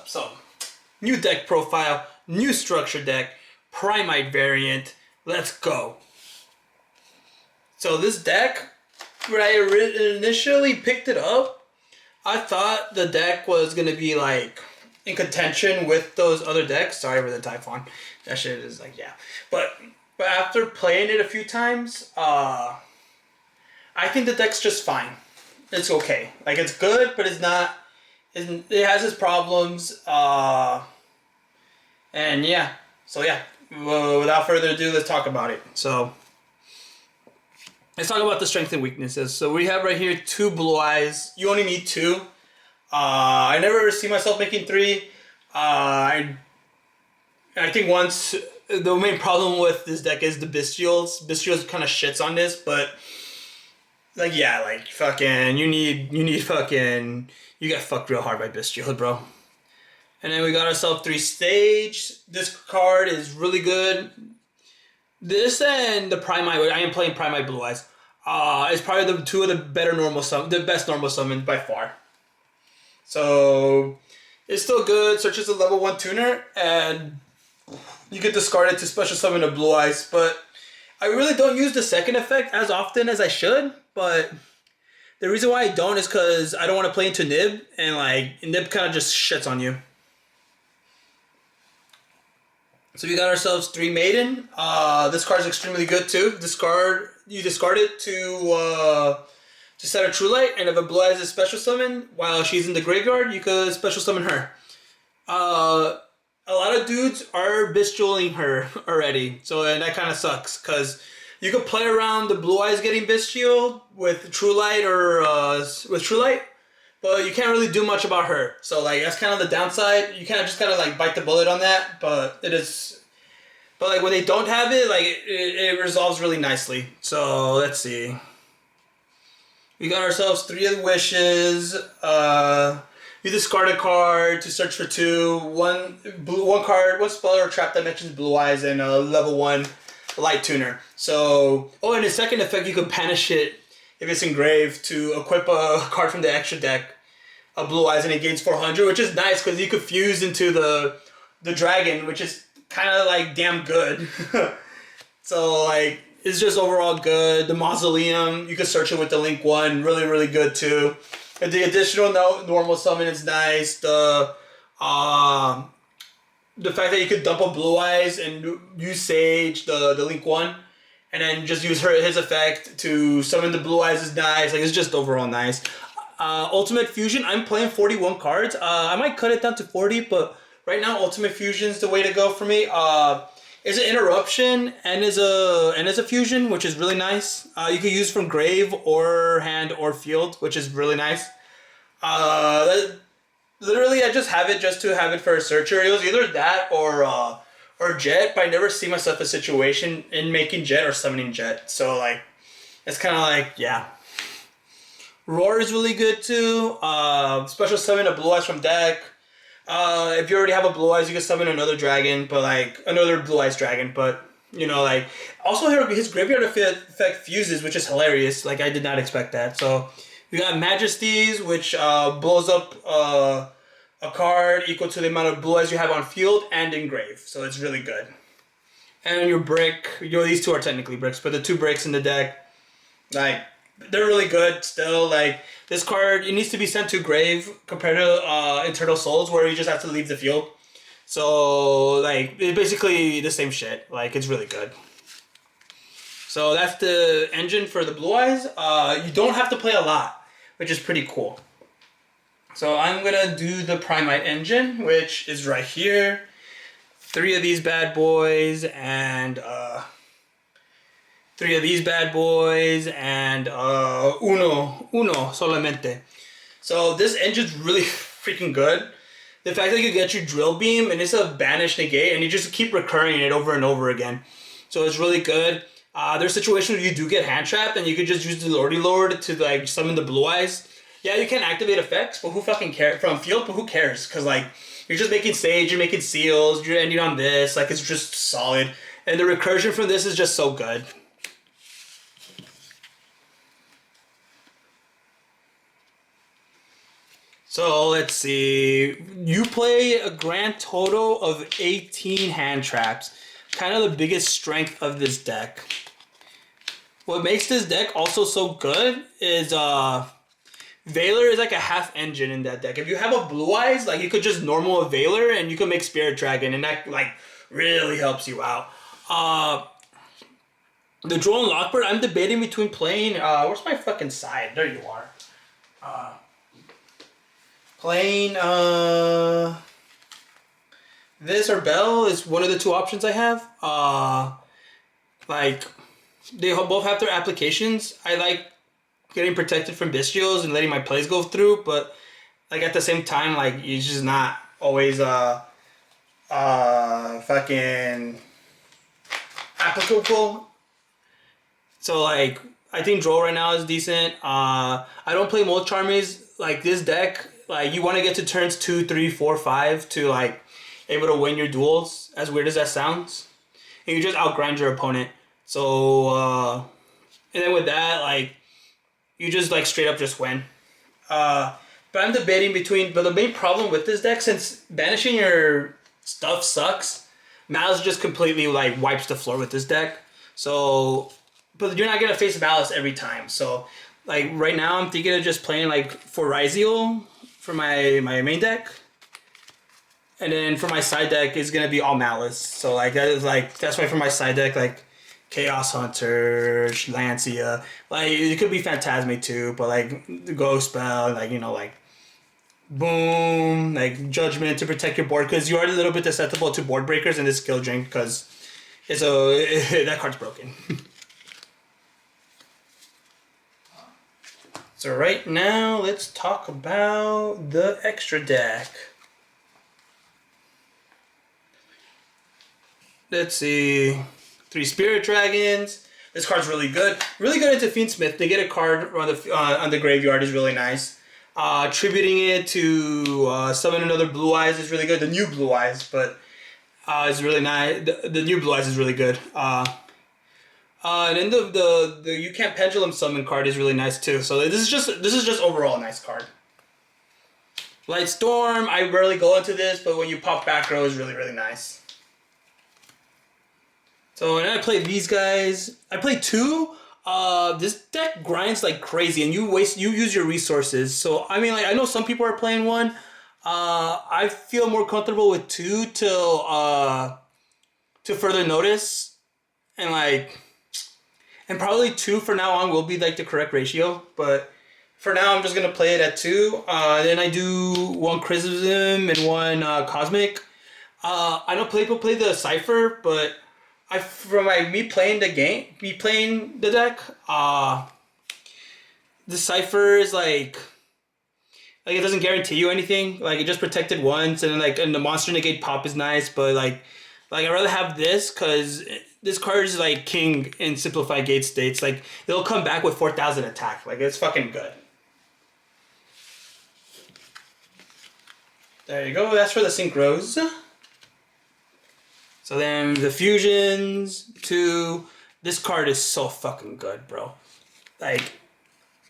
up? So, new deck profile, new structure deck, Primite variant. Let's go. So this deck, when I initially picked it up, I thought the deck was gonna be like in contention with those other decks. Sorry for the Typhon. That shit is like, yeah. But after playing it a few times, I think the deck's just fine. It's okay. Like, it's good, but it's not. It has its problems. And yeah. So yeah. Without further ado, let's talk about it. So let's talk about the strengths and weaknesses. So we have right here 2 Blue Eyes. You only need 2. I never see myself making 3. I think once the main problem with this deck is the Bystials. Bystials kind of shits on this, but like, yeah, like fucking you get fucked real hard by Bystials, bro. And then we got ourselves 3 Stage. This card is really good. This and the Primite, I am playing Primite Blue Eyes. Is probably the 2 of the the best normal summons by far. So it's still good. Searches a level 1 tuner, and you can discard it to special summon a Blue Eyes. But I really don't use the second effect as often as I should. But the reason why I don't is because I don't want to play into Nib, and like Nib kind of just shits on you. So we got ourselves 3 Maiden. This card is extremely good too. You discard it to set a True Light, and if a Blue Eyes is special summon while she's in the graveyard, you could special summon her. A lot of dudes are Bystialing her already, and that kind of sucks because you could play around the Blue Eyes getting Bystial with True Light or with True Light. But you can't really do much about her. So, like, that's kind of the downside. You kind of just like, bite the bullet on that. But it is... But, like, when they don't have it, like, it resolves really nicely. So, let's see. We got ourselves 3 of the Wishes. You discard a card to search for 2. One spell or trap that mentions Blue Eyes, and a level 1 Light Tuner. So... Oh, and the second effect, you can banish it if it's engraved to equip a card from the extra deck, a Blue Eyes, and it gains 400, which is nice because you could fuse into the dragon, which is kind of like damn good. So like, it's just overall good. The Mausoleum, you could search it with the Link 1, really, really good too. And the additional normal summon is nice. The fact that you could dump a Blue Eyes and use Sage, the Link 1, and then just use his effect to summon the Blue Eyes is nice. Like, it's just overall nice. Ultimate Fusion, I'm playing 41 cards. I might cut it down to 40, but right now Ultimate Fusion's the way to go for me. It's an interruption and is a fusion, which is really nice. You can use from grave or hand or field, which is really nice. Literally, I just have it just to have it for a searcher. It was either that or Jet, but I never see myself a situation in making Jet or summoning Jet. So, like, it's kind of like, yeah. Roar is really good, too. Special summon a Blue Eyes from deck. If you already have a Blue Eyes, you can summon another dragon, but, like, another Blue Eyes dragon, but, you know, like... Also, his graveyard effect fuses, which is hilarious. Like, I did not expect that. So, we got Majesties, which blows up... a card equal to the amount of Blue Eyes you have on field and engrave. So it's really good. And your brick, these 2 are technically bricks, but the 2 bricks in the deck, like, they're really good still. Like, this card, it needs to be sent to grave compared to Eternal Souls, where you just have to leave the field. So, like, it's basically the same shit. Like, it's really good. So that's the engine for the Blue Eyes. You don't have to play a lot, which is pretty cool. So I'm going to do the Primite engine, which is right here. 3 of these bad boys, and 3 of these bad boys, and uno solamente. So this engine's really freaking good. The fact that you get your Drill Beam, and it's a Banish Negate, and you just keep recurring it over and over again. So it's really good. There's situations where you do get hand trapped, and you could just use the Lordy Lord to, like, summon the Blue Eyes. Yeah, you can activate effects, but who fucking cares? From field, but who cares? Because, like, you're just making Sage, you're making Seals, you're ending on this. Like, it's just solid. And the recursion from this is just so good. So let's see. You play a grand total of 18 hand traps. Kind of the biggest strength of this deck. What makes this deck also so good is Valor is like a half engine in that deck. If you have a Blue Eyes, like you could just normal a Valor and you could make Spirit Dragon, and that like really helps you out. The Drone Lockbird, I'm debating between playing. Where's my fucking side? There you are. Playing this or Bell is one of the two options I have. Like they both have their applications. I like getting protected from bestials and letting my plays go through, but like at the same time, like it's just not always fucking applicable. So like I think Droll right now is decent. I don't play Molech Armies. Like this deck, like you want to get to turns 2, 3, 4, 5 to like able to win your duels. As weird as that sounds, and you just outgrind your opponent. So and then with that, like you just like straight up just win. But I'm debating between. But the main problem with this deck, since banishing your stuff sucks, Malice just completely like wipes the floor with this deck. So, but you're not gonna face Malice every time. So, like right now, I'm thinking of just playing like Foraziel for my main deck, and then for my side deck is gonna be all Malice. So like that's why for my side deck like Chaos Hunter, Lancia, like it could be Phantasmic too, but like the Ghost Spell, like like boom, like Judgment to protect your board because you are a little bit susceptible to board breakers in this skill drink because it's that card's broken. So right now, let's talk about the extra deck. Let's see. 3 Spirit Dragons. This card's really good. Really good into Fiendsmith. They get a card on the graveyard is really nice. Tributing it to summon another Blue Eyes is really good. The new Blue Eyes, but it's really nice. The new Blue Eyes is really good. And then the You Can't Pendulum Summon card is really nice too. So this is just overall a nice card. Light Storm, I rarely go into this, but when you pop back row is really, really nice. So when I play these guys, I play 2. This deck grinds like crazy, and you use your resources. So I mean, like I know some people are playing 1. I feel more comfortable with 2 till further notice, and probably 2 for now on will be like the correct ratio. But for now, I'm just gonna play it at 2. Then I do 1 Chrism and 1 Cosmic. I know people play the Cipher, but me playing the deck, the Cipher is like it doesn't guarantee you anything. Like it just protected once, and then and the monster negate pop is nice, but like I'd rather have this because this card is like king in simplified gate states. Like it'll come back with 4,000 attack. Like it's fucking good. There you go. That's for the Synchros. So then the Fusions, 2. This card is so fucking good, bro. Like,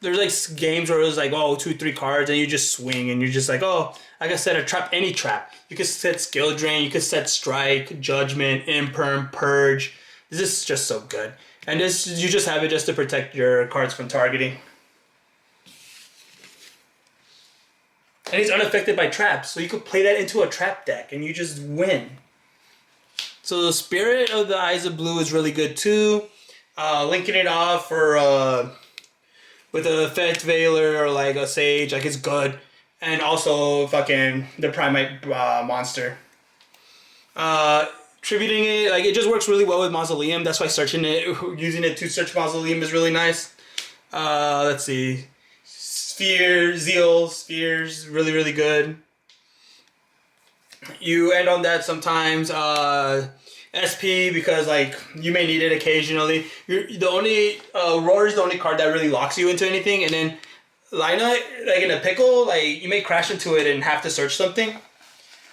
there's like games where it was like, 2, 3 cards, and you just swing, and you're just like, I can set a trap, any trap. You can set Skill Drain, you can set Strike, Judgment, Imperm, Purge. This is just so good. And you just have it just to protect your cards from targeting. And he's unaffected by traps, so you could play that into a trap deck, and you just win. So the Spirit of the Eyes of Blue is really good too. Linking it off for with an effect Valor or like a Sage, like it's good. And also fucking the Primite monster. Tributing it, like it just works really well with Mausoleum. That's why using it to search Mausoleum is really nice. Let's see. Spheres, really, really good. You end on that sometimes. SP because like you may need it occasionally. Roar is the only card that really locks you into anything, and then Lina, like in a pickle, like you may crash into it and have to search something.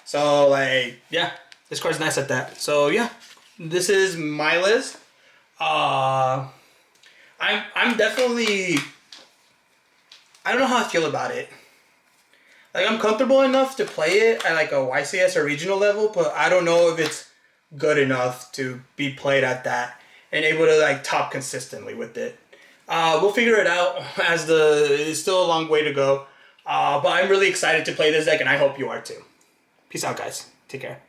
So like yeah, this card's nice at that. So yeah, this is my list. I'm definitely, I don't know how I feel about it. Like, I'm comfortable enough to play it at like a YCS or regional level, but I don't know if it's good enough to be played at that and able to like top consistently with it. We'll figure it out as it's still a long way to go. But I'm really excited to play this deck, and I hope you are too. Peace out, guys. Take care.